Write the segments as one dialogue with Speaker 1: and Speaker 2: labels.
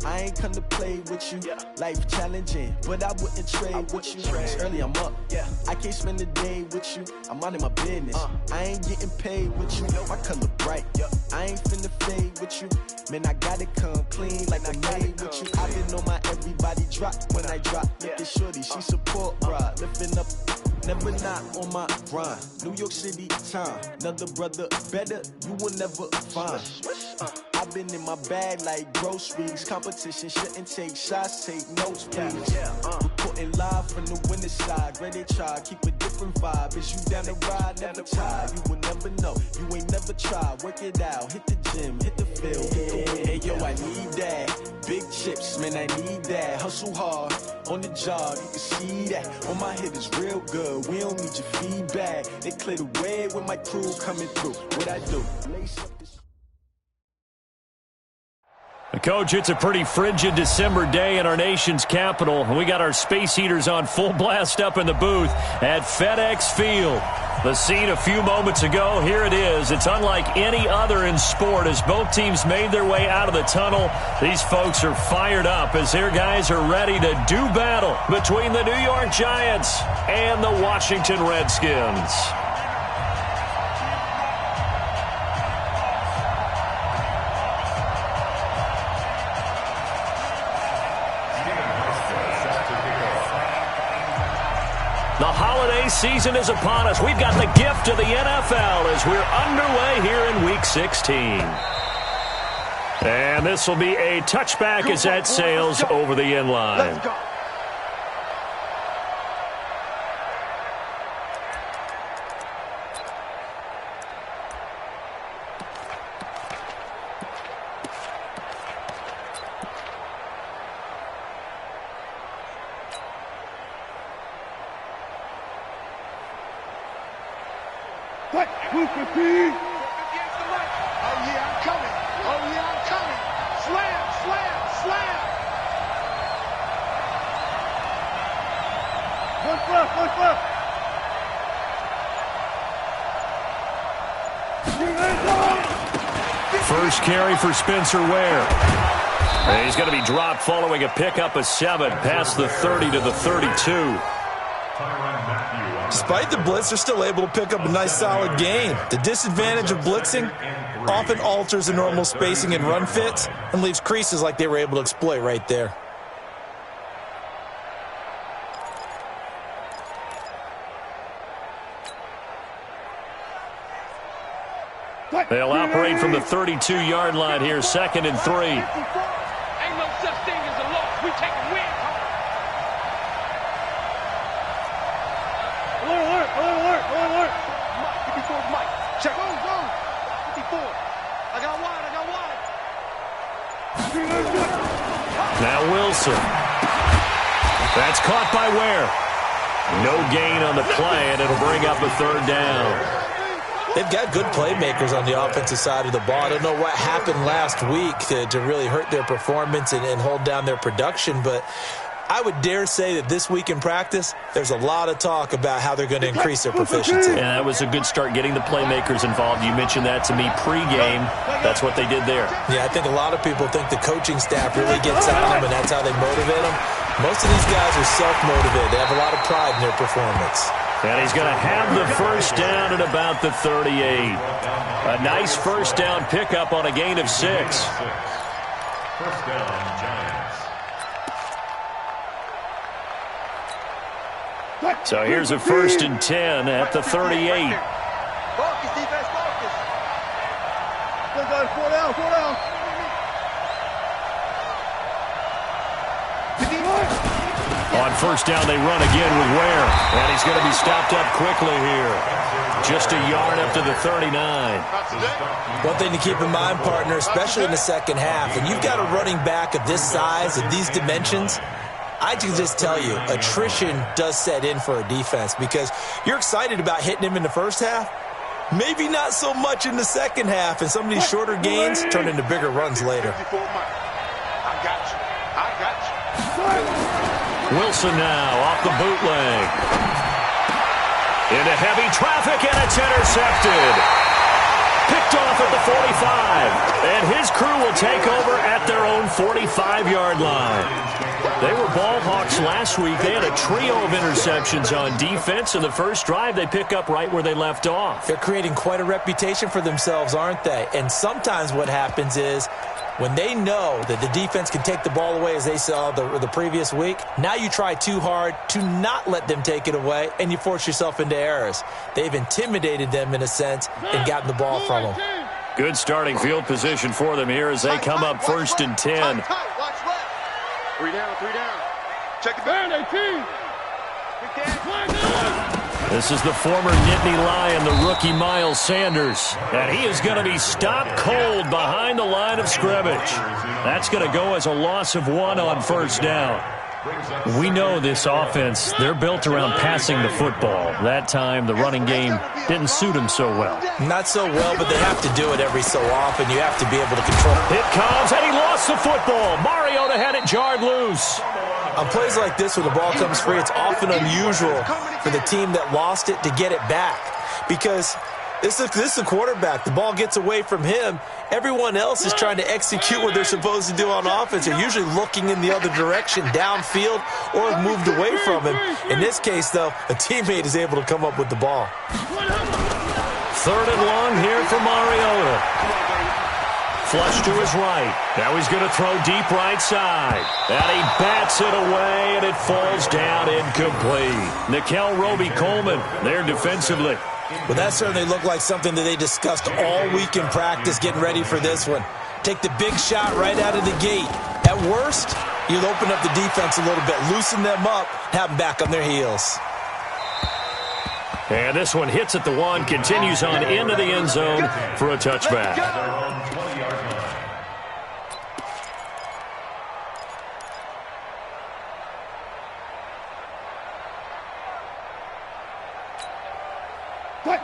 Speaker 1: I ain't come to play with you. Life challenging, but I wouldn't trade with you. It's early, I'm up. I can't spend the day with you. I'm minding my business. I ain't getting paid with you. My color bright. I ain't finna fade with you. Man, I gotta come clean like I made with you. I been on my everybody drop when I drop. Look at shorty, she support ride. Lifting up, never not on my grind. New York City time. Another brother better, you will never find. I've been in my bag like groceries. Competition shouldn't take shots, take notes, please. Reporting live from the winning side. Ready to try, keep a different vibe. Is you down the ride, never try. You will never know, you ain't never tried. Work it out, hit the gym, hit the field, hit the win. Hey yo, I need that. Big chips, man, I need that. Hustle hard, on the job, you can see that. On my head is real good, we don't need your feedback. They clear the way with my crew coming through. What I do? Lace up this.
Speaker 2: Coach, it's a pretty frigid December day in our nation's capital. We got our space heaters on full blast up in the booth at FedEx Field. The scene a few moments ago, here it is. It's unlike any other in sport as both teams made their way out of the tunnel. These folks are fired up as their guys are ready to do battle between the New York Giants and the Washington Redskins. The holiday season is upon us. We've got the gift of the NFL as we're underway here in Week 16. And this will be a touchback as that sails over the end line.
Speaker 3: Oh, yeah, I'm coming. Oh, yeah, I'm coming. Slam, slam, slam. One flip.
Speaker 2: First carry for Spencer Ware. And he's going to be dropped following a pickup of 7 past the 30 to the 32.
Speaker 4: Despite the blitz, they're still able to pick up a nice solid gain. The disadvantage of blitzing often alters the normal spacing and run fits and leaves creases like they were able to exploit right there.
Speaker 2: They'll operate from the 32-yard line here, 2nd and 3.
Speaker 3: Ain't no such thing as a loss. We take a win. Alert. Mike, 54 is Mike. Check. Go. 54. I got wide.
Speaker 2: Now Wilson. That's caught by Ware. No gain on the play, and it'll bring up a 3rd down.
Speaker 4: They've got good playmakers on the offensive side of the ball. I don't know what happened last week to really hurt their performance and hold down their production, but I would dare say that this week in practice, there's a lot of talk about how they're going to increase their proficiency.
Speaker 2: And that was a good start getting the playmakers involved. You mentioned that to me pregame. That's what they did there.
Speaker 4: Yeah, I think a lot of people think the coaching staff really gets on them, and that's how they motivate them. Most of these guys are self-motivated. They have a lot of pride in their performance.
Speaker 2: And he's going to have the first down at about the 38. A nice first down pickup on a gain of 6.
Speaker 5: First down, Giants.
Speaker 2: So here's a 1st and 10 at the 38.
Speaker 3: Focus, defense, focus. Four down.
Speaker 2: On first down, they run again with Ware. And he's going to be stopped up quickly here. Just a yard up to the 39.
Speaker 4: One thing to keep in mind, partner, especially in the second half, when you've got a running back of this size and these dimensions, I can just tell you, attrition does set in for a defense because you're excited about hitting him in the first half. Maybe not so much in the second half, and some of these shorter gains turn into bigger runs later.
Speaker 3: I got you.
Speaker 2: Wilson now off the bootleg. Into heavy traffic, and it's intercepted. Picked off at the 45. And his crew will take over at their own 45-yard line. They were ball hawks last week. They had a trio of interceptions on defense. In the first drive, they pick up right where they left off.
Speaker 4: They're creating quite a reputation for themselves, aren't they? And sometimes what happens is when they know that the defense can take the ball away, as they saw the previous week, now you try too hard to not let them take it away, and you force yourself into errors. They've intimidated them in a sense and gotten the ball from them.
Speaker 2: Good starting field position for them here as they come up 1st and 10.
Speaker 3: Three down. Check it down, 18.
Speaker 2: This is the former Nittany Lion, the rookie Miles Sanders. And he is going to be stopped cold behind the line of scrimmage. That's going to go as a loss of 1 on 1st down. We know this offense, they're built around passing the football. That time, the running game didn't suit them so well.
Speaker 4: Not so well, but they have to do it every so often. You have to be able to control it.
Speaker 2: It comes, and he lost the football. Mariota had it jarred loose.
Speaker 4: On plays like this, when the ball comes free, it's often unusual for the team that lost it to get it back. Because this is a quarterback. The ball gets away from him. Everyone else is trying to execute what they're supposed to do on offense. They're usually looking in the other direction, downfield, or have moved away from him. In this case, though, a teammate is able to come up with the ball.
Speaker 2: 3rd and long here for Mariota. Flush to his right. Now he's going to throw deep right side. And he bats it away, and it falls down incomplete. Nickel Roby-Coleman there defensively.
Speaker 4: Well, that certainly looked like something that they discussed all week in practice, getting ready for this one. Take the big shot right out of the gate. At worst, you'll open up the defense a little bit, loosen them up, have them back on their heels.
Speaker 2: And this one hits at the 1, continues on into the end zone for a touchback.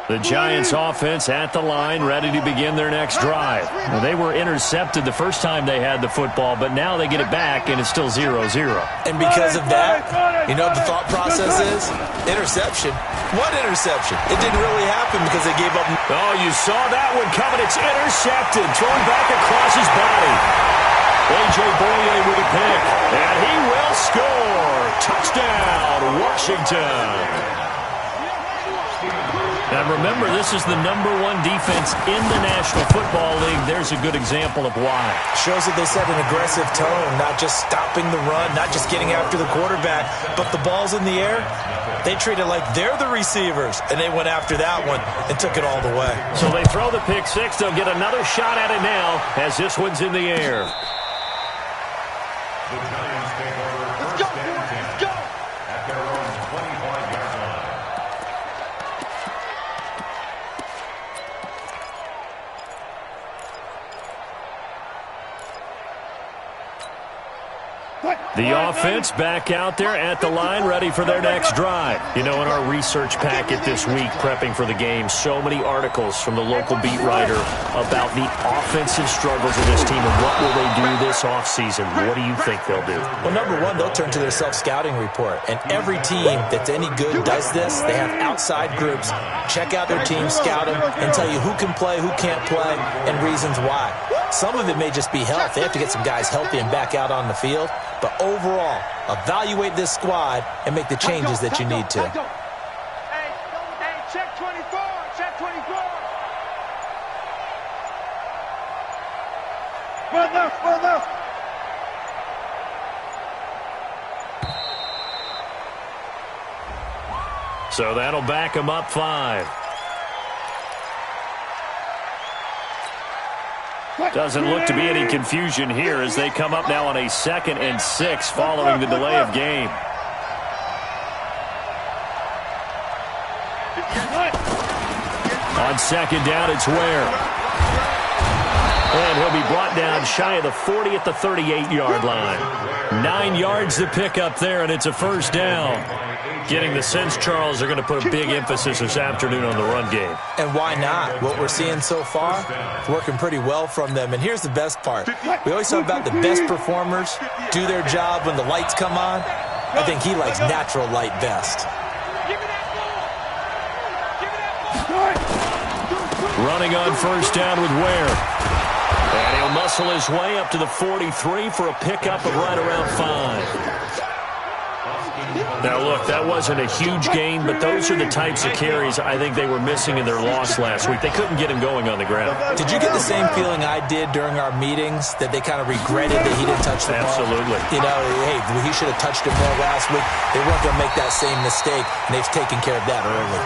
Speaker 2: The Giants offense at the line, ready to begin their next drive. Well, they were intercepted the first time they had the football, but now they get it back, and it's still 0-0.
Speaker 4: And because of that, you know what the thought process is? Interception. What interception? It didn't really happen because they gave up.
Speaker 2: Oh, you saw that one coming. It's intercepted, thrown back across his body. A.J. Boye with a pick, and he will score. Touchdown, Washington. And remember, this is the #1 defense in the National Football League. There's a good example of why.
Speaker 4: Shows that they set an aggressive tone, not just stopping the run, not just getting after the quarterback, but the ball's in the air. They treat it like they're the receivers, and they went after that one and took it all the way.
Speaker 2: So they throw the pick six. They'll get another shot at it now as this one's in the air.
Speaker 5: The Giants take over 1st and 10 at their own 25-yard line.
Speaker 2: The offense back out there at the line, ready for their next drive. You know, in our research packet this week, prepping for the game, so many articles from the local beat writer about the offensive struggles of this team and what will they do this offseason. What do you think they'll do?
Speaker 4: Well, #1, they'll turn to their self-scouting report. And every team that's any good does this. They have outside groups. Check out their team, scout them, and tell you who can play, who can't play, and reasons why. Some of it may just be health. They have to get some guys healthy and back out on the field. But overall, evaluate this squad and make the changes that you need to.
Speaker 3: Hey, check 24. Check 24. Well enough.
Speaker 2: So that'll back them up 5. Doesn't look to be any confusion here as they come up now on a 2nd and 6 following the delay of game. On 2nd down, it's Ware. And he'll be brought down shy of the 40 at the 38-yard line. 9 yards to pick up there, and it's a 1st down. Getting the sense, Charles, they're going to put a big emphasis this afternoon on the run game.
Speaker 4: And why not? What we're seeing so far, it's working pretty well from them. And here's the best part. We always talk about the best performers do their job when the lights come on. I think he likes natural light best.
Speaker 2: running on first down with Ware. And he'll muscle his way up to the 43 for a pickup of right around 5. Now, look, that wasn't a huge gain, but those are the types of carries I think they were missing in their loss last week. They couldn't get him going on the ground.
Speaker 4: Did you get the same feeling I did during our meetings, that they kind of regretted that he didn't touch the ball?
Speaker 2: Absolutely.
Speaker 4: You know, hey, he should have touched it more last week. They weren't going to make that same mistake, and they've taken care of that early.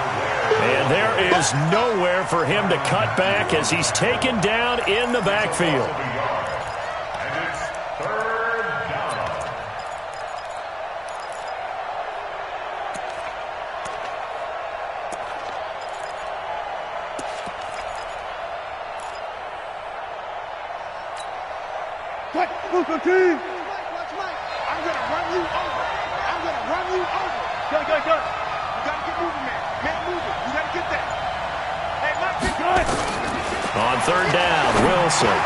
Speaker 2: And there is nowhere for him to cut back as he's taken down in the backfield.
Speaker 3: I'm going to run you over. I'm going to run you over. Go. You got to get moving, man. Man, moving. You got to get that. Hey, Mike, get good.
Speaker 2: On third down, Wilson.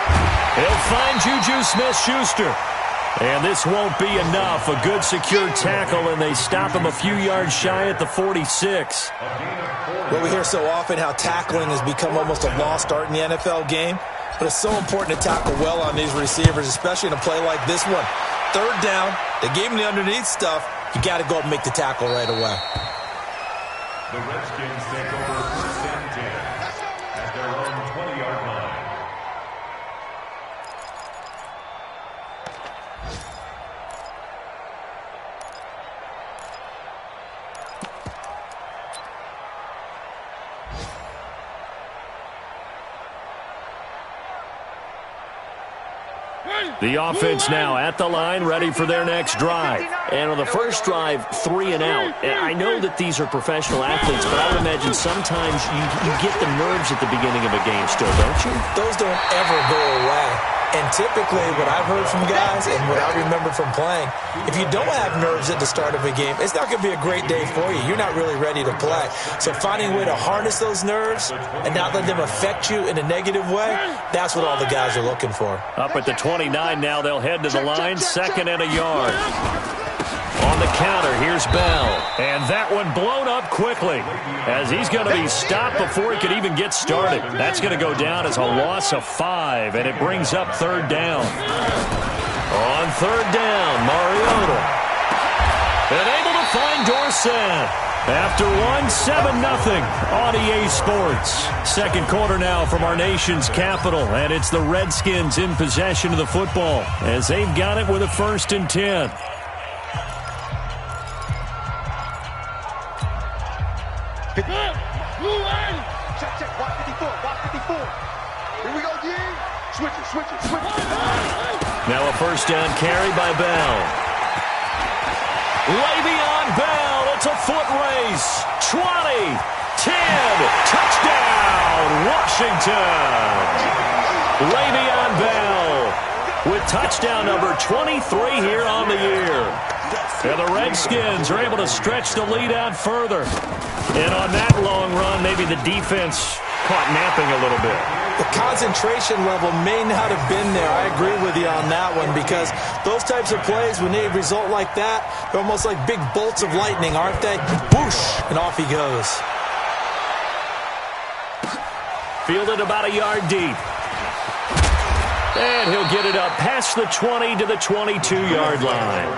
Speaker 2: He'll find Juju Smith-Schuster. And this won't be enough. A good secure tackle, and they stop him a few yards shy at the 46.
Speaker 4: Well, we hear so often how tackling has become almost a lost art in the NFL game. But it's so important to tackle well on these receivers, especially in a play like this one. Third down, they gave him the underneath stuff. You got to go up and make the tackle right away.
Speaker 5: The Redskins take over first and 10 at their own 20-yard line.
Speaker 2: The offense now at the line, ready for their next drive. And on the first drive, 3 and out. And I know that these are professional athletes, but I would imagine sometimes you get the nerves at the beginning of a game still, don't you?
Speaker 4: Those don't ever go away. And typically, what I've heard from guys and what I remember from playing, if you don't have nerves at the start of a game, it's not going to be a great day for you. You're not really ready to play. So finding a way to harness those nerves and not let them affect you in a negative way, that's what all the guys are looking for.
Speaker 2: Up at the 29 now, they'll head to the line, 2nd and a yard. On the counter, here's Bell. And that one blown up quickly as he's going to be stopped before he could even get started. That's going to go down as a loss of 5, and it brings up third down. On third down, Mariota. And able to find Dorsett. After 1-7-0 on EA Sports. Second quarter now from our nation's capital, and it's the Redskins in possession of the football as they've got it with a 1st and 10.
Speaker 3: Check. Watch 54. Here we go, G. Switch it.
Speaker 2: Now a first down carry by Bell. Le'Veon Bell, it's a foot race. 20, 10, touchdown, Washington. Le'Veon Bell with touchdown number 23 here on the year. And the Redskins are able to stretch the lead out further. And on that long run, maybe the defense caught napping a little bit.
Speaker 4: The concentration level may not have been there. I agree with you on that one, because those types of plays, when they result like that, they're almost like big bolts of lightning, aren't they? Whoosh, and off he goes.
Speaker 2: Fielded about a yard deep. And he'll get it up past the 20 to the 22-yard line.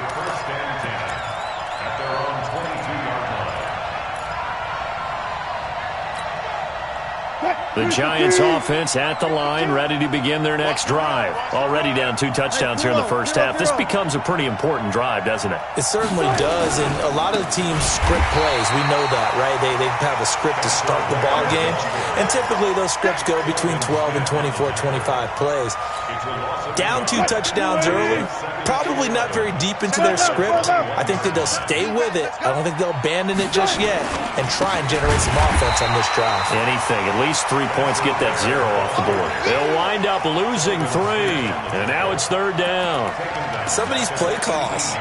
Speaker 2: The Giants offense at the line, ready to begin their next drive. Already down 2 touchdowns here in the first half. This becomes a pretty important drive, doesn't it?
Speaker 4: It certainly does, and a lot of the teams script plays. We know that, right? They have a script to start the ball game, and typically those scripts go between 12 and 24, 25 plays. Down 2 touchdowns early, probably not very deep into their script. I think that they'll stay with it. I don't think they'll abandon it just yet and try and generate some offense on this drive.
Speaker 2: Anything, at least 3 points, get that 0 off the board. They'll wind up losing 3, and now it's third down.
Speaker 4: Some of these play calls,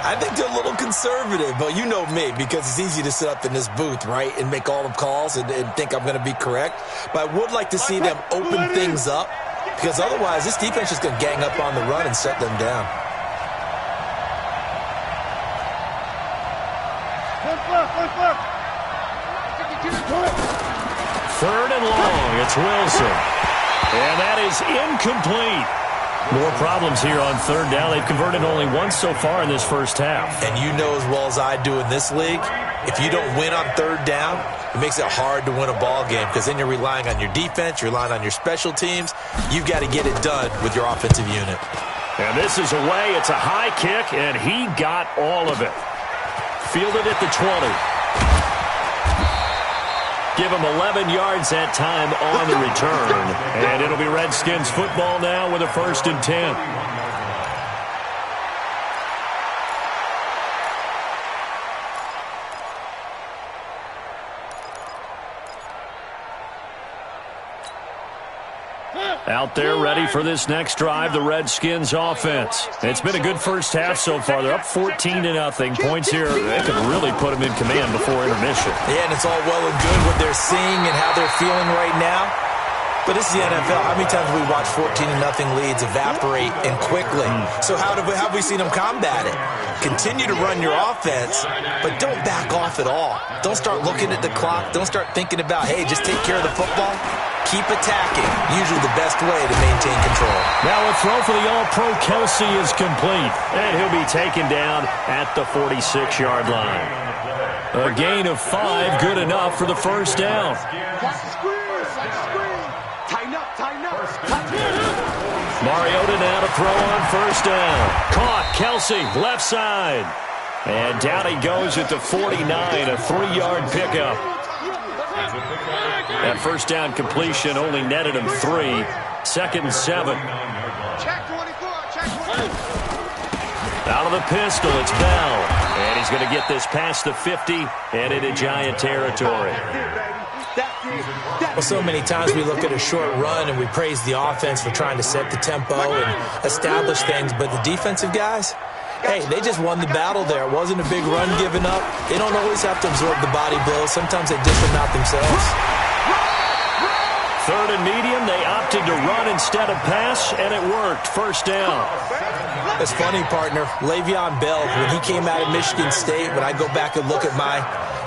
Speaker 4: I think they're a little conservative, but you know me, because it's easy to sit up in this booth, right, and make all the calls and think I'm going to be correct. But I would like to see them open things up, because otherwise this defense is going to gang up on the run and set them down.
Speaker 2: 3rd and long. It's Wilson. And that is incomplete. More problems here on 3rd down. They've converted only once so far in this first half.
Speaker 4: And you know as well as I do in this league, if you don't win on 3rd down, it makes it hard to win a ball game because then you're relying on your defense, you're relying on your special teams. You've got to get it done with your offensive unit.
Speaker 2: And this is away. It's a high kick, and he got all of it. Fielded at the 20. Give him 11 yards that time on the return. And it'll be Redskins football now with a 1st and 10. Out there ready for this next drive, the Redskins offense. It's been a good first half so far. They're up 14-0. Points here, they could really put them in command before intermission.
Speaker 4: Yeah, and it's all well and good what they're seeing and how they're feeling right now. But this is the NFL. How many times have we watched 14-0 leads evaporate and quickly? So how have we seen them combat it? Continue to run your offense, but don't back off at all. Don't start looking at the clock. Don't start thinking about, hey, just take care of the football. Keep attacking. Usually the best way to maintain control.
Speaker 2: Now a throw for the All-Pro Kelsey is complete, and he'll be taken down at the 46-yard line. A gain of 5, good enough for the 1st down. Mariota now to throw on 1st down. Caught, Kelsey, left side. And down he goes at the 49, a 3-yard pickup. That 1st down completion only netted him 3. 2nd and 7. Out of the pistol, it's Bell. And he's going to get this past the 50 and into Giant territory.
Speaker 4: Well, so many times we look at a short run and we praise the offense for trying to set the tempo and establish things, but the defensive guys, hey, they just won the battle there. It wasn't a big run given up. They don't always have to absorb the body blows. Sometimes they dish them out themselves.
Speaker 2: 3rd and medium, they opted to run instead of pass, and it worked. 1st down.
Speaker 4: It's funny, partner. Le'Veon Bell, when he came out of Michigan State, when I go back and look at my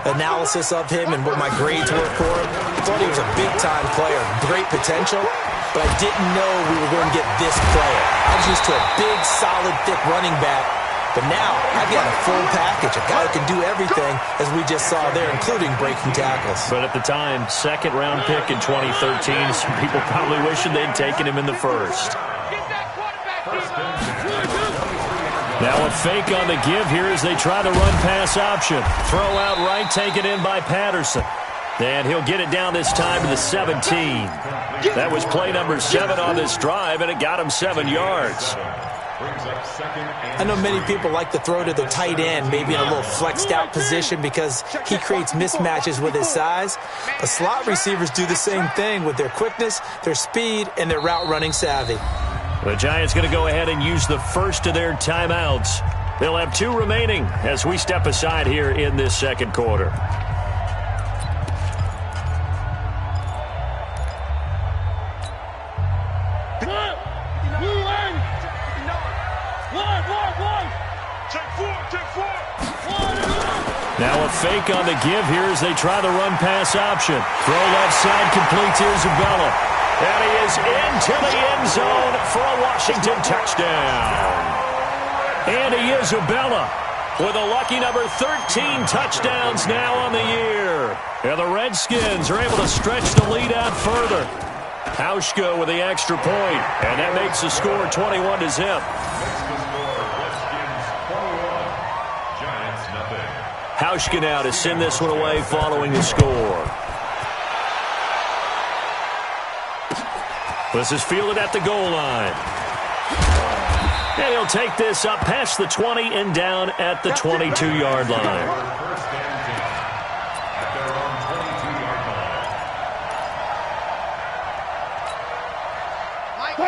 Speaker 4: analysis of him and what my grades were for him, I thought he was a big-time player, great potential, but I didn't know we were going to get this player. I was used to a big, solid, thick running back, but now I've got a full package, a guy who can do everything, as we just saw there, including breaking tackles.
Speaker 2: But at the time, 2nd-round pick in 2013, some people probably wishing they'd taken him in the 1st. Now a fake on the give here as they try the run-pass option. Throw out right, taken in by Patterson. And he'll get it down this time to the 17. That was play number 7 on this drive, and it got him 7 yards.
Speaker 4: I know many people like to throw to the tight end, maybe in a little flexed out position because he creates mismatches with his size. But slot receivers do the same thing with their quickness, their speed, and their route running savvy.
Speaker 2: The Giants going to go ahead and use the first of their timeouts. They'll have 2 remaining as we step aside here in this 2nd quarter. Now a fake on the give here as they try the run-pass option. Throw left side, completes Isabella. And he is into the end zone for a Washington touchdown. Andy Isabella with a lucky number 13 touchdowns now on the year. And the Redskins are able to stretch the lead out further. Hauschka with the extra point, and that makes the score 21-0. Hauschka now to send this one away following the score. This is fielded at the goal line. And he'll take this up past the 20 and down at the 22-yard line.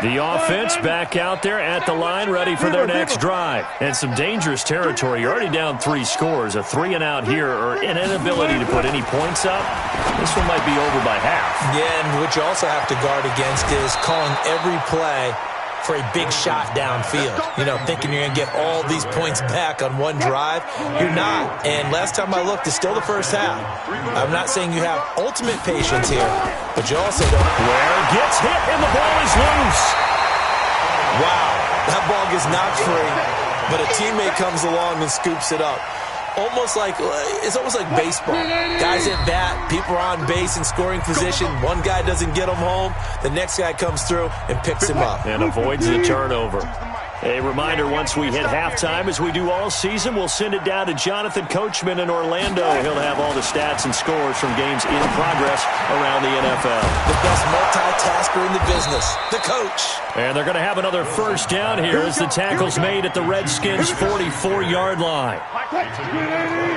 Speaker 2: The offense back out there at the line, ready for their next drive. And some dangerous territory. You're already down 3 scores. A 3-and-out here, or an inability to put any points up. This one might be over by half.
Speaker 4: Yeah, and what you also have to guard against is calling every play for a big shot downfield. You know, thinking you're going to get all these points back on one drive. You're not. And last time I looked, it's still the first half. I'm not saying you have ultimate patience here, but you also don't.
Speaker 2: Ware gets hit and the ball is loose.
Speaker 4: Wow, that ball gets knocked free, but a teammate comes along and scoops it up. It's almost like baseball. Guys at bat, people are on base in scoring position. One guy doesn't get him home. The next guy comes through and picks him up.
Speaker 2: And avoids the turnover. A reminder, once we hit halftime, as we do all season, we'll send it down to Jonathan Coachman in Orlando. He'll have all the stats and scores from games in progress around the NFL.
Speaker 4: The best multitasker in the business, the coach.
Speaker 2: And they're going to have another first down here as the tackle's made at the Redskins' 44-yard line.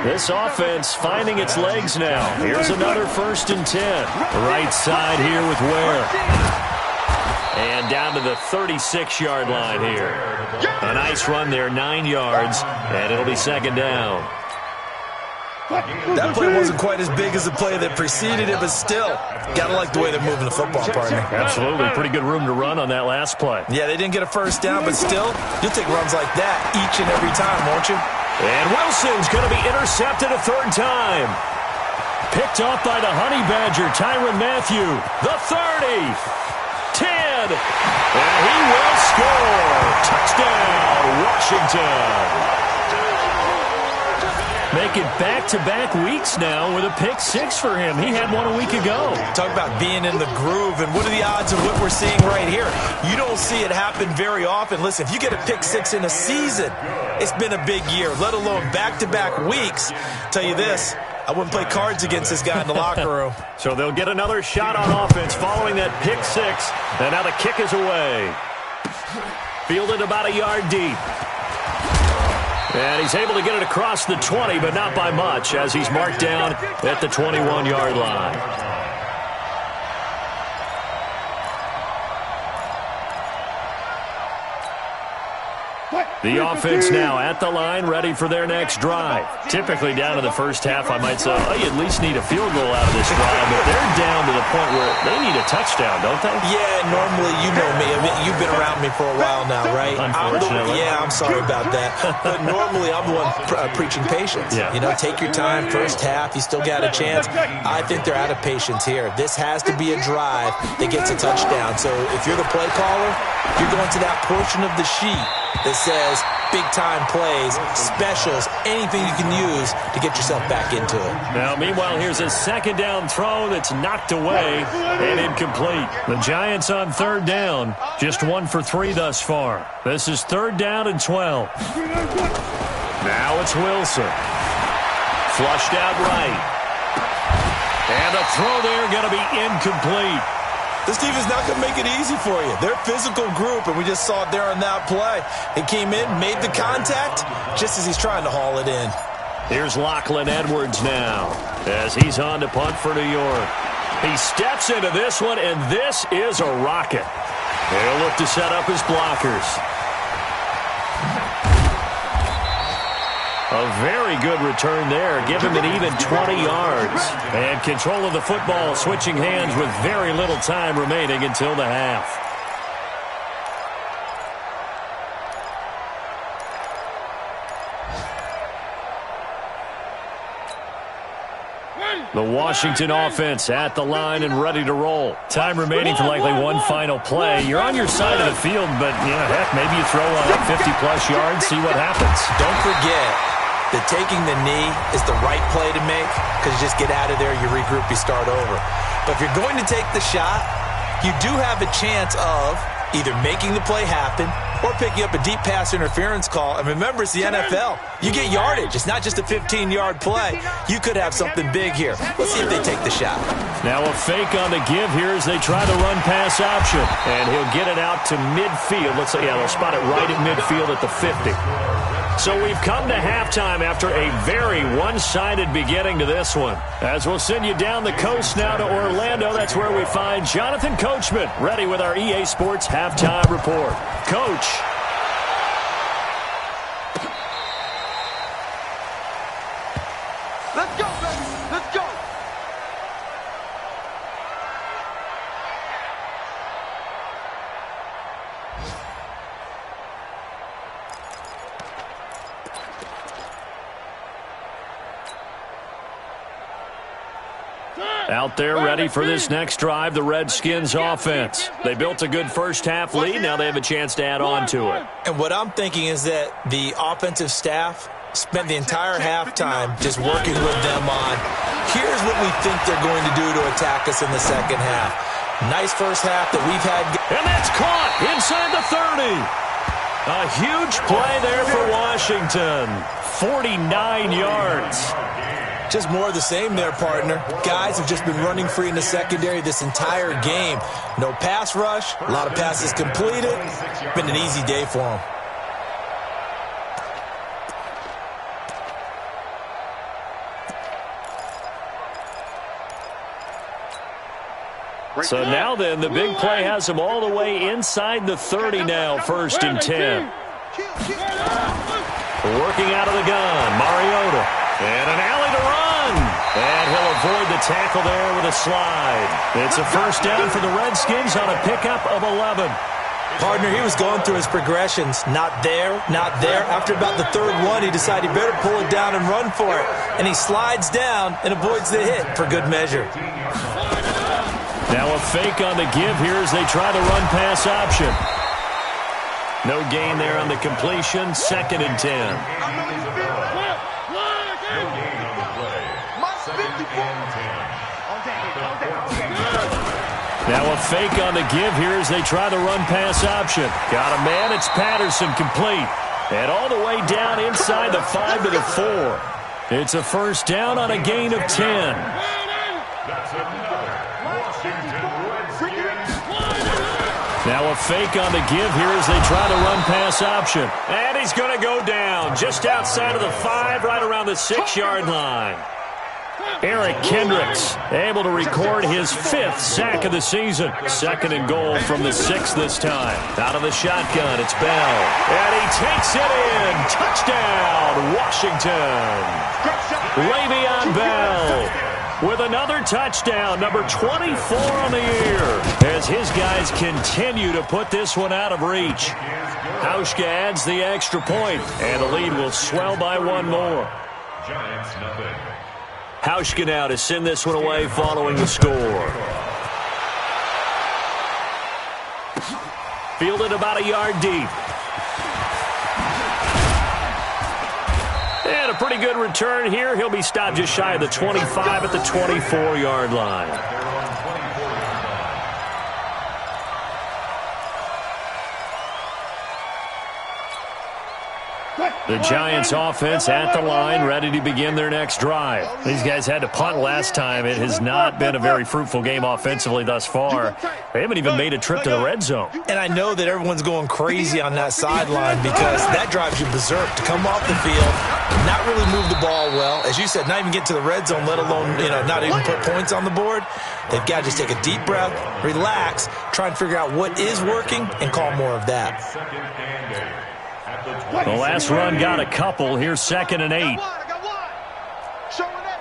Speaker 2: This offense finding its legs now. Here's another 1st and 10. Right side here with Ware. And down to the 36-yard line here. A nice run there, 9 yards, and it'll be 2nd down.
Speaker 4: That play wasn't quite as big as the play that preceded it, but still, gotta like the way they're moving the football, partner.
Speaker 2: Absolutely. Pretty good room to run on that last play.
Speaker 4: Yeah, they didn't get a first down, but still, you'll take runs like that each and every time, won't you?
Speaker 2: And Wilson's going to be intercepted a 3rd time. Picked off by the Honey Badger, Tyrann Mathieu. The 30. 10, and he will score. Touchdown, Washington. Making back-to-back weeks now with a pick 6 for him. He had one a week ago.
Speaker 4: Talk about being in the groove, and what are the odds of what we're seeing right here? You don't see it happen very often. Listen, if you get a pick 6 in a season, it's been a big year, let alone back-to-back weeks. Tell you this, I wouldn't play cards against this guy in the locker room.
Speaker 2: So they'll get another shot on offense following that pick 6. And now the kick is away. Fielded about a yard deep. And he's able to get it across the 20, but not by much, as he's marked down at the 21-yard line. The offense now at the line, ready for their next drive. Typically down in the first half, I might say, oh, you at least need a field goal out of this drive, but they're down to the point where they need a touchdown, don't they?
Speaker 4: Yeah, normally, you know me. I mean, you've been around me for a while now, right?
Speaker 2: Unfortunately.
Speaker 4: I'm sorry about that. But normally, I'm the one preaching patience.
Speaker 2: Yeah.
Speaker 4: You know, take your time, first half, you still got a chance. I think they're out of patience here. This has to be a drive that gets a touchdown. So if you're the play caller, you're going to that portion of the sheet that says big-time plays, specials, anything you can use to get yourself back into it.
Speaker 2: Now, meanwhile, here's a 2nd down throw that's knocked away and incomplete. The Giants on 3rd down, just 1 for 3 thus far. This is 3rd down and 12. Now it's Wilson. Flushed out right. And a throw there going to be incomplete.
Speaker 4: This defense is not going to make it easy for you. They're a physical group, and we just saw it there on that play. He came in, made the contact, just as he's trying to haul it in.
Speaker 2: Here's Lachlan Edwards now, as he's on to punt for New York. He steps into this one, and this is a rocket. They'll look to set up his blockers. A very good return there. Give him an even 20 yards. And control of the football, switching hands with very little time remaining until the half. The Washington offense at the line and ready to roll. Time remaining for likely one final play. You're on your side of the field, but, yeah, heck, maybe you throw 50-plus yards, see what happens.
Speaker 4: Don't forget that taking the knee is the right play to make, because you just get out of there, you regroup, you start over. But if you're going to take the shot, you do have a chance of either making the play happen or picking up a deep pass interference call. And remember, it's the NFL. You get yardage. It's not just a 15-yard play. You could have something big here. Let's see if they take the shot.
Speaker 2: Now a fake on the give here as they try the run-pass option. And he'll get it out to midfield. Let's say, yeah, they'll spot it right at midfield at the 50. So we've come to halftime after a very one-sided beginning to this one. As we'll send you down the coast now to Orlando, that's where we find Jonathan Coachman, ready with our EA Sports Halftime Report. Coach.
Speaker 3: Let's go, baby. Let's go.
Speaker 2: Out there ready for this next drive, the Redskins offense. They built a good first-half lead. Now they have a chance to add on to it.
Speaker 4: And what I'm thinking is that the offensive staff spent the entire halftime just working with them on, here's what we think they're going to do to attack us in the second half. Nice first half that we've had.
Speaker 2: And that's caught inside the 30. A huge play there for Washington. 49 yards.
Speaker 4: Just more of the same there, partner. Guys have just been running free in the secondary this entire game. No pass rush, a lot of passes completed. Been an easy day for them.
Speaker 2: So now then, the big play has him all the way inside the 30 now, 1st and 10. Working out of the gun, Mariota. And an alley to run. And he'll avoid the tackle there with a slide. It's a first down for the Redskins on a pickup of 11.
Speaker 4: Partner, he was going through his progressions. Not there, not there. After about the third one, he decided he better pull it down and run for it. And he slides down and avoids the hit for good measure.
Speaker 2: Now a fake on the give here as they try the run-pass option. No gain there on the completion. 2nd and 10. Now a fake on the give here as they try the run-pass option. Got a man. It's Patterson complete. And all the way down inside the 5 to the 4. It's a first down on a gain of 10. Now a fake on the give here as they try the run-pass option. And he's going to go down just outside of the 5, right around the 6-yard line. Eric Kendricks able to record his 5th sack of the season. 2nd and goal from the 6 this time. Out of the shotgun, it's Bell. And he takes it in. Touchdown, Washington. Le'Veon Bell with another touchdown, number 24 on the year, as his guys continue to put this one out of reach. Hauschka adds the extra point, and the lead will swell by 1 more.
Speaker 5: Giants nothing.
Speaker 2: Hauschka now to send this one away following the score. Fielded about a yard deep. And a pretty good return here. He'll be stopped just shy of the 25 at the 24-yard line. The Giants offense at the line, ready to begin their next drive. These guys had to punt last time. It has not been a very fruitful game offensively thus far. They haven't even made a trip to the red zone.
Speaker 4: And I know that everyone's going crazy on that sideline because that drives you berserk to come off the field, not really move the ball well. As you said, not even get to the red zone, let alone, not even put points on the board. They've got to just take a deep breath, relax, try and figure out what is working, and call more of that.
Speaker 2: The last run got a couple. Here's 2nd and 8.
Speaker 3: I got one. Showing it.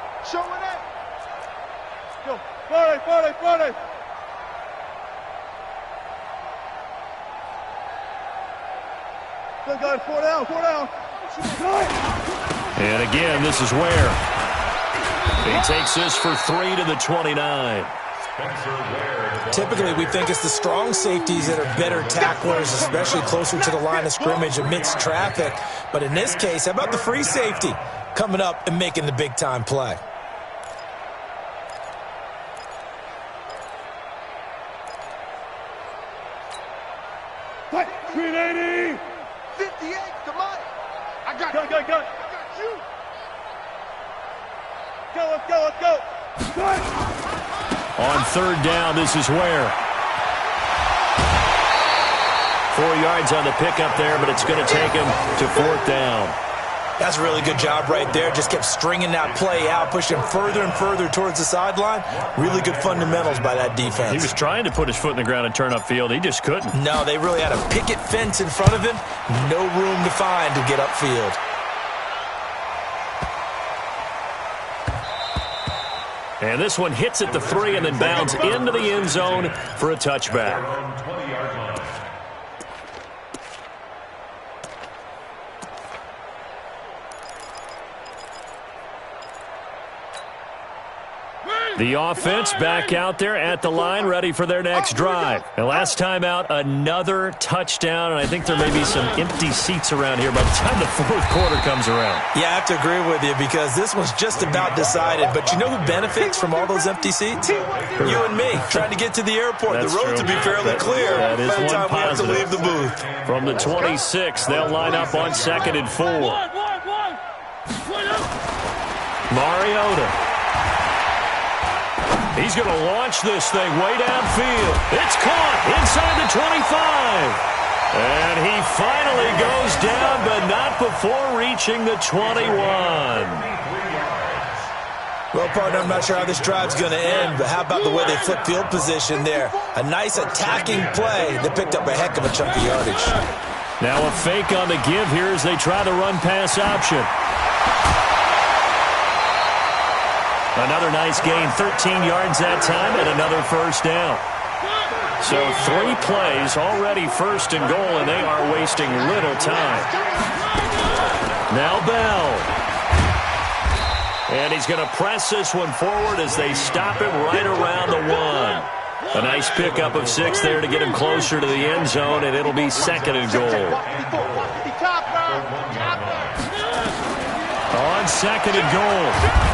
Speaker 3: Go, 40. Good guys, 4 down.
Speaker 2: And again, this is where he takes this for 3 to the 29.
Speaker 4: Typically, we think it's the strong safeties that are better tacklers, especially closer to the line of scrimmage amidst traffic. But in this case, how about the free safety coming up and making the big-time play?
Speaker 3: Fight, 380. 58 to Mike. I got you. I got you. Let's go.
Speaker 2: On 3rd down, this is where. 4 yards on the pickup there, but it's going to take him to 4th down.
Speaker 4: That's a really good job right there. Just kept stringing that play out, pushing him further and further towards the sideline. Really good fundamentals by that defense.
Speaker 2: He was trying to put his foot in the ground and turn upfield. He just couldn't.
Speaker 4: No, they really had a picket fence in front of him. No room to find to get upfield.
Speaker 2: And this one hits at the 3 and then bounds into the end zone for a touchback. The offense back out there at the line, ready for their next drive. And last time out, another touchdown, and I think there may be some empty seats around here by the time the fourth quarter comes around.
Speaker 4: Yeah, I have to agree with you because this was just about decided. But you know who benefits from all those empty seats? You and me, trying to get to the airport.
Speaker 2: That's
Speaker 4: the roads
Speaker 2: true.
Speaker 4: will be fairly clear
Speaker 2: that
Speaker 4: by
Speaker 2: is
Speaker 4: the time we have to
Speaker 2: positive.
Speaker 4: leave the booth.
Speaker 2: From the 26, they'll line up on 2nd and 4. Mariota. He's going to launch this thing way downfield. It's caught inside the 25. And he finally goes down, but not before reaching the 21.
Speaker 4: Well, partner, I'm not sure how this drive's going to end, but how about the way they flip field position there? A nice attacking play that picked up a heck of a chunk of yardage.
Speaker 2: Now a fake on the give here as they try the run-pass option. Another nice gain, 13 yards that time, and another first down. So 3 plays, already first and goal, and they are wasting little time. Now Bell. And he's going to press this one forward as they stop him right around the 1. A nice pickup of 6 there to get him closer to the end zone, and it'll be 2nd and goal. On 2nd and goal,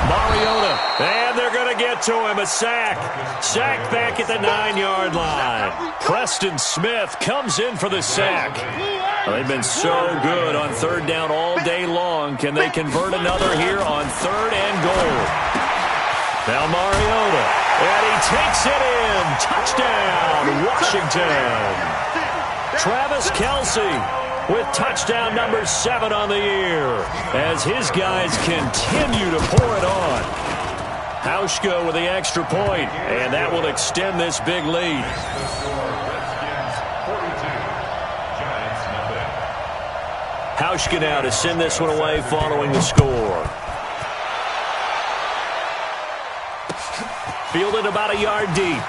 Speaker 2: Mariota, and they're going to get to him, a sack. Sack back at the 9-yard line. Preston Smith comes in for the sack. They've been so good on 3rd down all day long. Can they convert another here on 3rd and goal? Now Mariota, and he takes it in. Touchdown, Washington. Travis Kelce with touchdown number 7 on the year as his guys continue to pour it on. Hauschka with the extra point, and that will extend this big lead. Hauschka now to send this one away following the score. Fielded about a yard deep.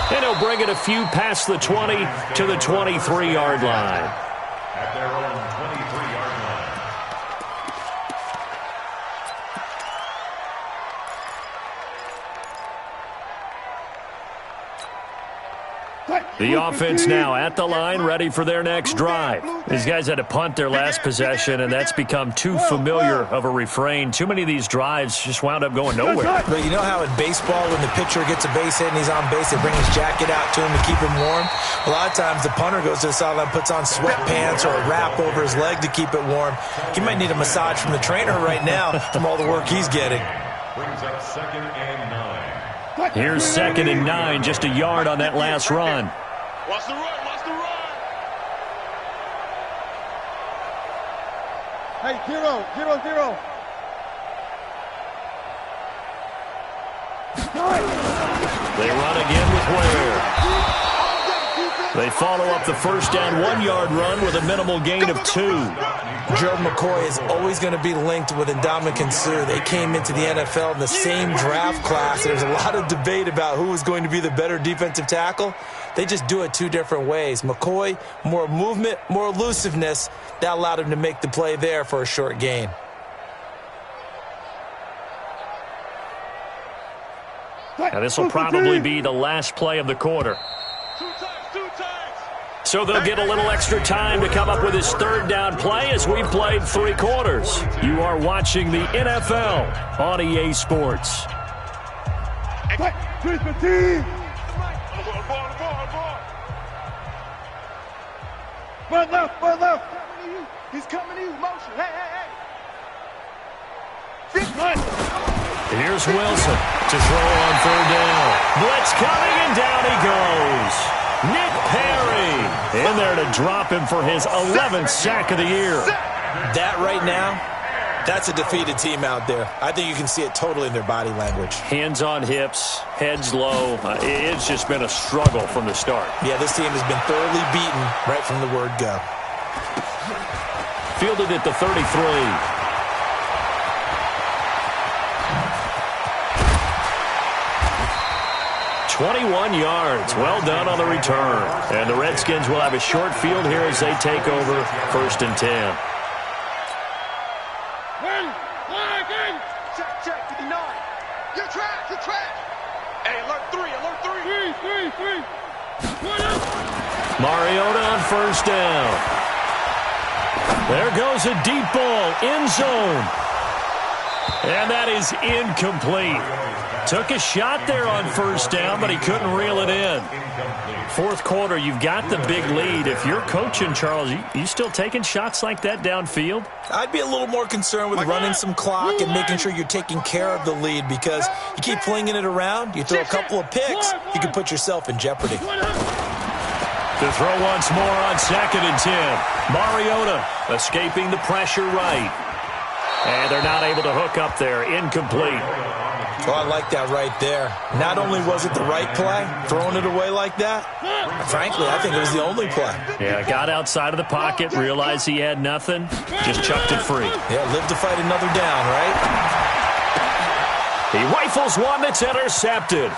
Speaker 2: And he'll bring it a few past the 20 to the 23-yard line.
Speaker 5: At their own 23-yard line.
Speaker 2: The offense now at the line, ready for their next drive. These guys had to punt their last possession, and that's become too familiar of a refrain. Too many of these drives just wound up going nowhere.
Speaker 4: But you know how in baseball, when the pitcher gets a base hit and he's on base, they bring his jacket out to him to keep him warm? A lot of times the punter goes to the sideline, puts on sweatpants or a wrap over his leg to keep it warm. He might need a massage from the trainer right now from all the work he's getting.
Speaker 5: Brings up 2nd and 9.
Speaker 2: Here's 2nd and 9, just a yard on that last run.
Speaker 3: Watch the run, watch the run. Hey, 0-0-0.
Speaker 2: They run again with Ware. They follow up the first down 1-yard run with a minimal gain of 2.
Speaker 4: Gerald McCoy is always going to be linked with Ndamukong Suh. They came into the NFL in the same draft class. There's a lot of debate about who was going to be the better defensive tackle. They just do it 2 different ways. McCoy, more movement, more elusiveness. That allowed him to make the play there for a short gain.
Speaker 2: Now this will probably be the last play of the quarter. So they'll get a little extra time to come up with his 3rd down play as we've played 3 quarters. You are watching the NFL on EA Sports.
Speaker 3: Run left, run left. He's coming to you. Motion. Hey, hey, hey.
Speaker 2: Here's Wilson to throw on 3rd down. Blitz coming, and down he goes. Nick Perry in there to drop him for his 11th sack of the year.
Speaker 4: That right now, that's a defeated team out there. I think you can see it totally in their body language.
Speaker 2: Hands on hips, heads low. It's just been a struggle from the start.
Speaker 4: Yeah, this team has been thoroughly beaten right from the word go.
Speaker 2: Fielded at the 33. 21 yards. Well done on the return. And the Redskins will have a short field here as they take over 1st and 10.
Speaker 3: You're trash. You're trash. Hey, alert 3. Alert 3. 3.
Speaker 2: Mariota on first down. There goes a deep ball, end zone. And that is incomplete. Took a shot there on first down, but he couldn't reel it in. Fourth quarter, you've got the big lead. If you're coaching, Charles, you still taking shots like that downfield?
Speaker 4: I'd be a little more concerned with running some clock and making sure you're taking care of the lead, because you keep flinging it around, you throw a couple of picks, you can put yourself in jeopardy.
Speaker 2: To throw once more on 2nd and 10. Mariota escaping the pressure right. And they're not able to hook up there. Incomplete.
Speaker 4: Oh, I like that right there. Not only was it the right play, throwing it away like that, frankly, I think it was the only play.
Speaker 2: Yeah, got outside of the pocket, realized he had nothing, just chucked it free.
Speaker 4: Yeah, live to fight another down, right?
Speaker 2: He rifles one that's intercepted.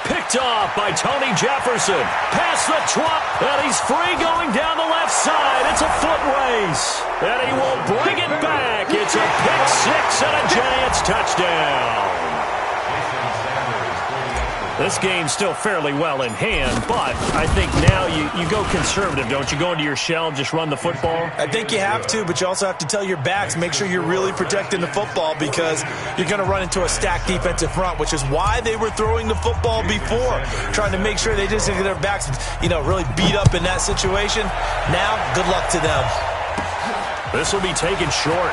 Speaker 2: Picked off by Tony Jefferson. Past the 12, and he's free going down the left side. It's a foot race, and he will bring it back. It's a pick six and a Giants touchdown. This game's still fairly well in hand, but I think now you go conservative, don't you? Go into your shell, just run the football?
Speaker 4: I think you have to, but you also have to tell your backs, make sure you're really protecting the football, because you're going to run into a stacked defensive front, which is why they were throwing the football before, trying to make sure they just get their backs, really beat up in that situation. Now, good luck to them.
Speaker 2: This will be taken short.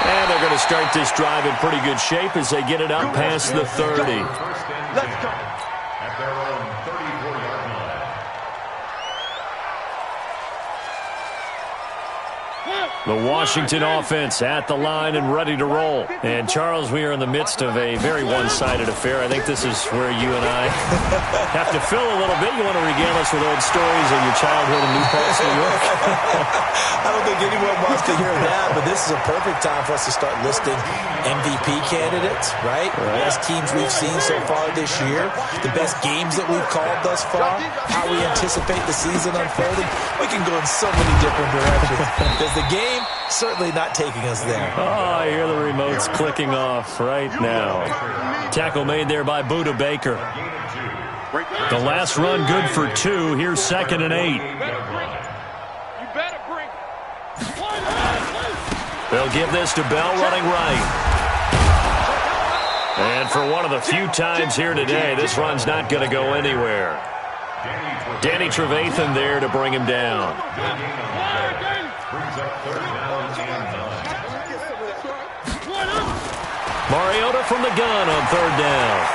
Speaker 2: And they're going to start this drive in pretty good shape as they get it up past the 30.
Speaker 3: Let's go.
Speaker 5: At their own 34-yard line.
Speaker 2: The Washington offense at the line and ready to roll. And, Charles, we are in the midst of a very one-sided affair. I think this is where you and I have to fill a little bit. You want to regale us with old stories of your childhood in New Paltz, New York?
Speaker 4: I don't think anyone wants to hear that, but this is a perfect time for us to start listing MVP candidates, right? The best teams we've seen so far this year, the best games that we've called thus far, how we anticipate the season unfolding. We can go in so many different directions. Because the game certainly not taking us there.
Speaker 2: Oh, I hear the remotes clicking off right now. Tackle made there by Buda Baker. The last run good for 2. Here's 2nd and 8. They'll give this to Bell running right. And for one of the few times here today, this run's not going to go anywhere. Danny Trevathan there to bring him down. Mariota from the gun on 3rd down.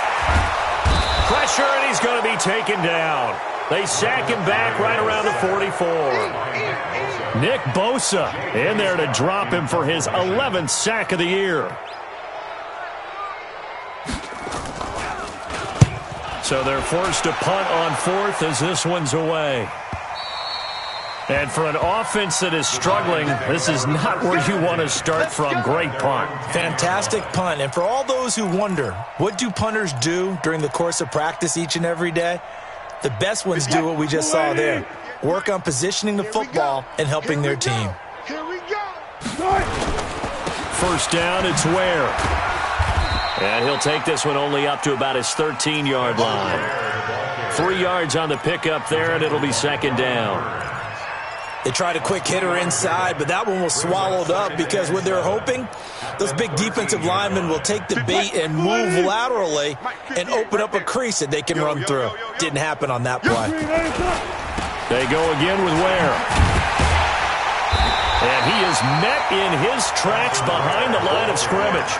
Speaker 2: Pressure, and he's going to be taken down. They sack him back right around the 44. Nick Bosa in there to drop him for his 11th sack of the year. So they're forced to punt on 4th as this one's away. And for an offense that is struggling, this is not where you want to start from. Great punt.
Speaker 4: Fantastic punt. And for all those who wonder, what do punters do during the course of practice each and every day? The best ones do what we just saw there. Work on positioning the football and helping their team.
Speaker 3: Here we go.
Speaker 2: First down, it's Ware. And he'll take this one only up to about his 13-yard line. 3 yards on the pickup there, and it'll be 2nd down.
Speaker 4: They tried a quick hitter inside, but that one was swallowed up because what they're hoping, those big defensive linemen will take the bait and move laterally and open up a crease that they can run through. Didn't happen on that play.
Speaker 2: They go again with Ware. And he is met in his tracks behind the line of scrimmage.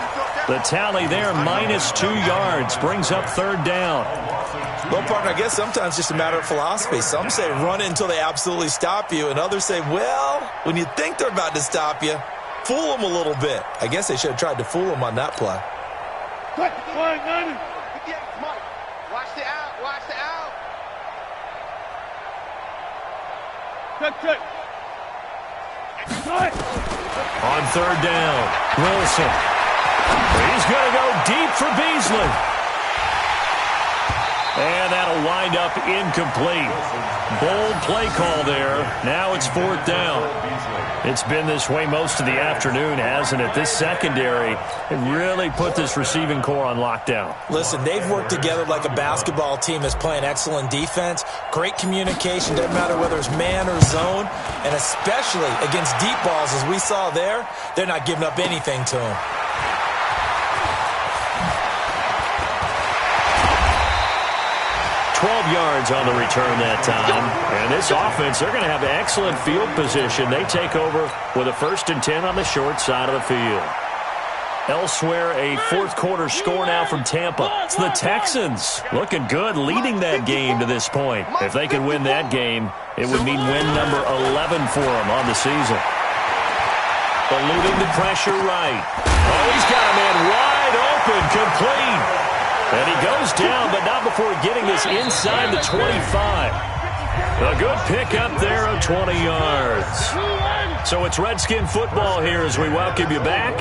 Speaker 2: The tally there, -2 yards, brings up 3rd down.
Speaker 4: Well, partner, I guess sometimes it's just a matter of philosophy. Some say run it until they absolutely stop you, and others say, well, when you think they're about to stop you, fool them a little bit. I guess they should have tried to fool them on that play.
Speaker 3: Watch the out. Watch the out.
Speaker 2: On 3rd down, Wilson. He's going to go deep for Beasley. And that'll wind up incomplete. Bold play call there. Now it's 4th down. It's been this way most of the afternoon, hasn't it? This secondary really put this receiving core on lockdown.
Speaker 4: Listen, they've worked together like a basketball team that's playing excellent defense. Great communication, doesn't matter whether it's man or zone. And especially against deep balls, as we saw there, they're not giving up anything to them.
Speaker 2: 12 yards on the return that time. And this offense, they're going to have excellent field position. They take over with a 1st and 10 on the short side of the field. Elsewhere, a 4th quarter score now from Tampa. It's the Texans looking good, leading that game to this point. If they could win that game, it would mean win number 11 for them on the season. Eluding the pressure right. Oh, he's got a man wide open, complete. And he goes down, but not before getting this inside the 25. A good pickup there of 20 yards. So it's Redskin football here as we welcome you back.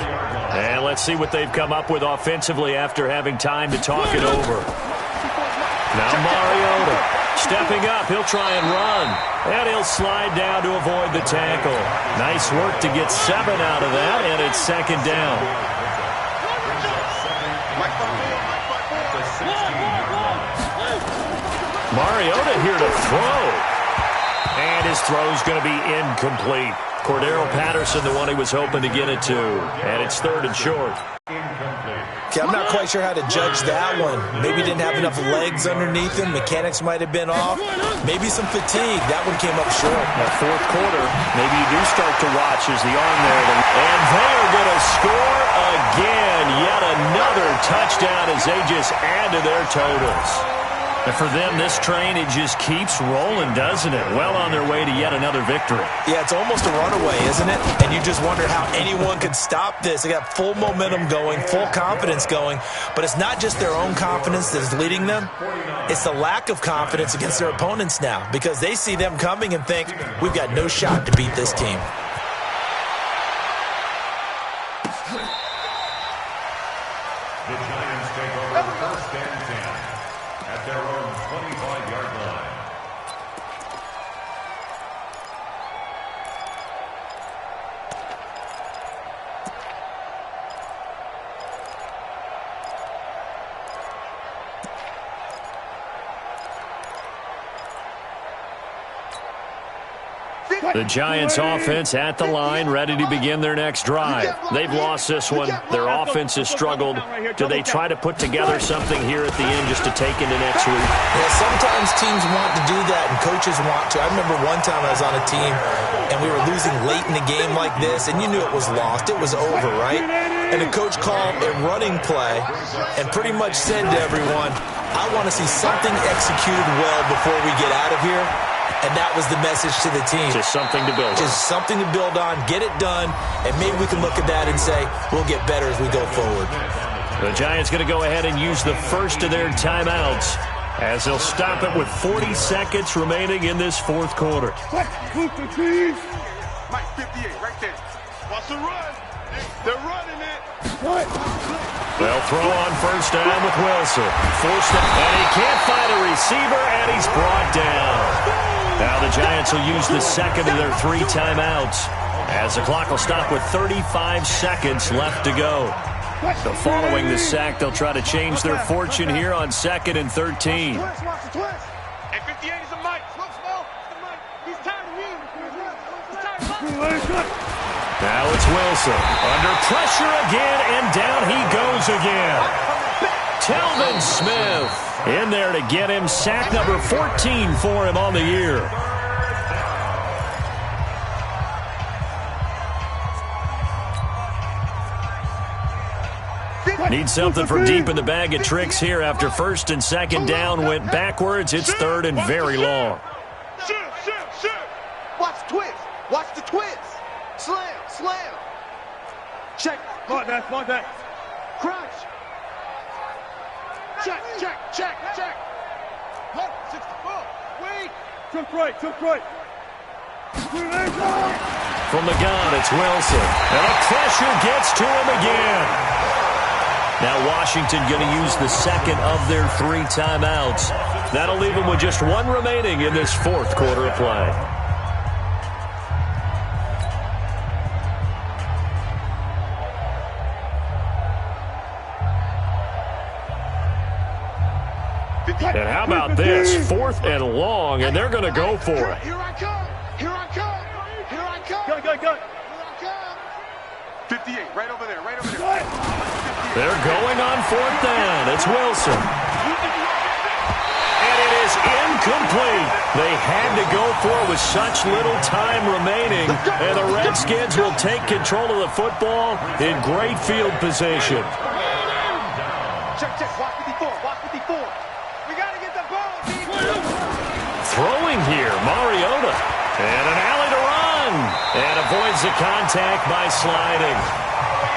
Speaker 2: And let's see what they've come up with offensively after having time to talk it over. Now Mariota stepping up. He'll try and run. And he'll slide down to avoid the tackle. Nice work to get 7 out of that, and it's 2nd down. Mariota here to throw. And his throw's going to be incomplete. Cordero Patterson, the one he was hoping to get it to. And it's 3rd and short.
Speaker 4: Okay, I'm not quite sure how to judge that one. Maybe didn't have enough legs underneath him. Mechanics might have been off. Maybe some fatigue. That one came up short.
Speaker 2: That 4th quarter, maybe you do start to watch as the arm there. And they are going to score again. Yet another touchdown as they just add to their totals. And for them, this train, it just keeps rolling, doesn't it? Well on their way to yet another victory.
Speaker 4: Yeah, it's almost a runaway, isn't it? And you just wonder how anyone could stop this. They got full momentum going, full confidence going. But it's not just their own confidence that's leading them. It's the lack of confidence against their opponents now, because they see them coming and think, we've got no shot to beat this team.
Speaker 5: The Giants take over 1st and 10 at their own 25-yard line.
Speaker 2: The Giants offense at the line, ready to begin their next drive. They've lost this one. Their offense has struggled. Do they try to put together something here at the end just to take into next week?
Speaker 4: Yeah, sometimes teams want to do that and coaches want to. I remember one time I was on a team and we were losing late in the game like this, and you knew it was lost. It was over, right? And the coach called a running play and pretty much said to everyone, I want to see something executed well before we get out of here. And that was the message to the team.
Speaker 2: Just something to build on.
Speaker 4: Just something to build on, get it done, and maybe we can look at that and say, we'll get better as we go forward.
Speaker 2: The Giants going to go ahead and use the first of their timeouts as they'll stop it with 40 seconds remaining in this 4th quarter.
Speaker 3: Mike 58, right there. Watch the run. They're running it.
Speaker 2: They'll throw on 1st down with Wilson. Forced it, and he can't find a receiver, and he's brought down. Now the Giants will use the 2nd of their 3 timeouts as the clock will stop with 35 seconds left to go. So following the sack, they'll try to change their fortune here on 2nd and 13.
Speaker 3: And 58 is a Mike. He's tired of winning. He's tired of
Speaker 2: Now it's Wilson. Under pressure again, and down he goes again. Telvin Smith in there to get him. Sack number 14 for him on the year. Need something for deep in the bag of tricks here after 1st and 2nd down went backwards. It's 3rd and very long.
Speaker 3: Shoot. Watch the twist. Watch the twist. Slam. Check. Mark that. Crouch. Check. 64. Wait. Took right.
Speaker 2: From the gun, it's Wilson. And the pressure gets to him again. Now Washington going to use the second of their 3 timeouts. That'll leave them with just 1 remaining in this 4th quarter of play. And how about this? 4th and long, and they're going to go for it.
Speaker 3: Here I come. Here I come. Here I come. Go. Here I come. 58, right over there.
Speaker 2: They're going on 4th down. It's Wilson. And it is incomplete. They had to go for it with such little time remaining. And the Redskins will take control of the football in great field position.
Speaker 3: Check. Watch 54. We got to get the ball.
Speaker 2: Throwing here, Mariota. And an alley to run. And avoids the contact by sliding.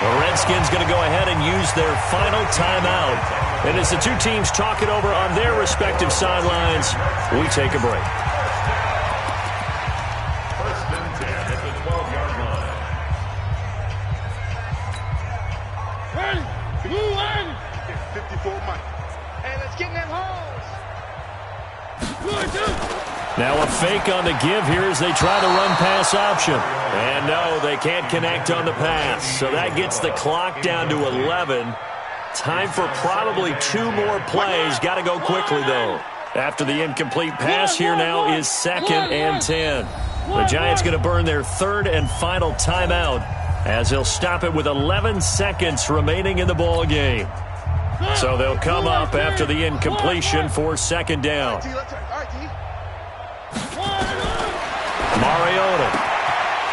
Speaker 2: The Redskins going to go ahead and use their final timeout. And as the two teams talk it over on their respective sidelines, we take a break.
Speaker 5: 1st and 10 at the 12-yard line.
Speaker 3: Ready. Move. 54 Mike. Hey, let's get in them holes.
Speaker 2: Now a fake on the give here as they try the run-pass option. And no, they can't connect on the pass. So that gets the clock down to 11. Time for probably 2 more plays. Got to go quickly, though. After the incomplete pass, here now is 2nd and 10. The Giants going to burn their 3rd and final timeout as they'll stop it with 11 seconds remaining in the ball game. So they'll come up after the incompletion for 2nd down. Mariota.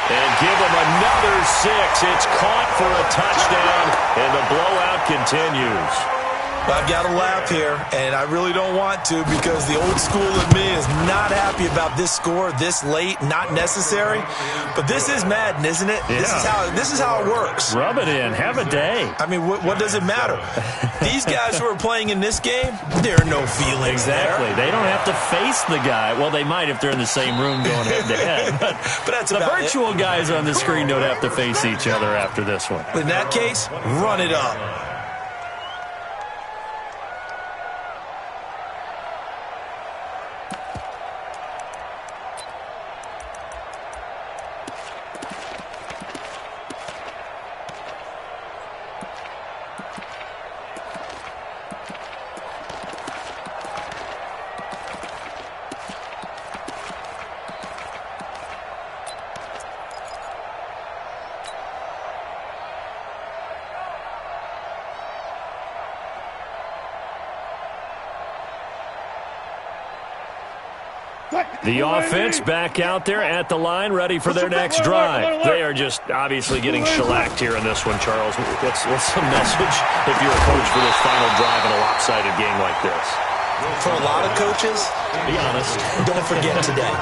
Speaker 2: And give them another 6. It's caught for a touchdown, and the blowout continues.
Speaker 4: I've got to laugh here, and I really don't want to because the old school of me is not happy about this score this late, not necessary. But this is Madden, isn't it?
Speaker 2: Yeah.
Speaker 4: This is how it works.
Speaker 2: Rub it in. Have a day.
Speaker 4: I mean, what does it matter? These guys who are playing in this game, there are no feelings
Speaker 2: Exactly.
Speaker 4: there.
Speaker 2: They don't have to face the guy. Well, they might if they're in the same room going head-to-head. But
Speaker 4: that's
Speaker 2: the
Speaker 4: about
Speaker 2: virtual guys on the screen don't have to face each other after this one.
Speaker 4: In that case, run it up.
Speaker 2: The offense back out there at the line, ready for their next drive. They are just obviously getting shellacked here in this one, Charles. What's the message if you're a coach for this final drive in a lopsided game like this?
Speaker 4: For a lot of coaches,
Speaker 2: be honest.
Speaker 4: Don't forget today.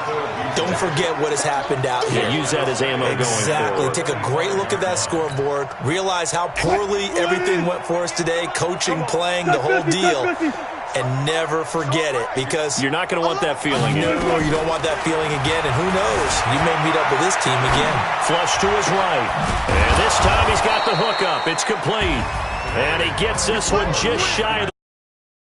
Speaker 4: Don't forget what has happened out here.
Speaker 2: Yeah, use that as ammo going forward.
Speaker 4: Take a great look at that scoreboard. Realize how poorly everything went for us today, coaching, playing, the whole deal. And never forget it, because
Speaker 2: you're not going to want that feeling again.
Speaker 4: No, you don't want that feeling again, and who knows? You may meet up with this team again.
Speaker 2: Flush to his right. And this time he's got the hook up. It's complete. And he gets this one just shy of the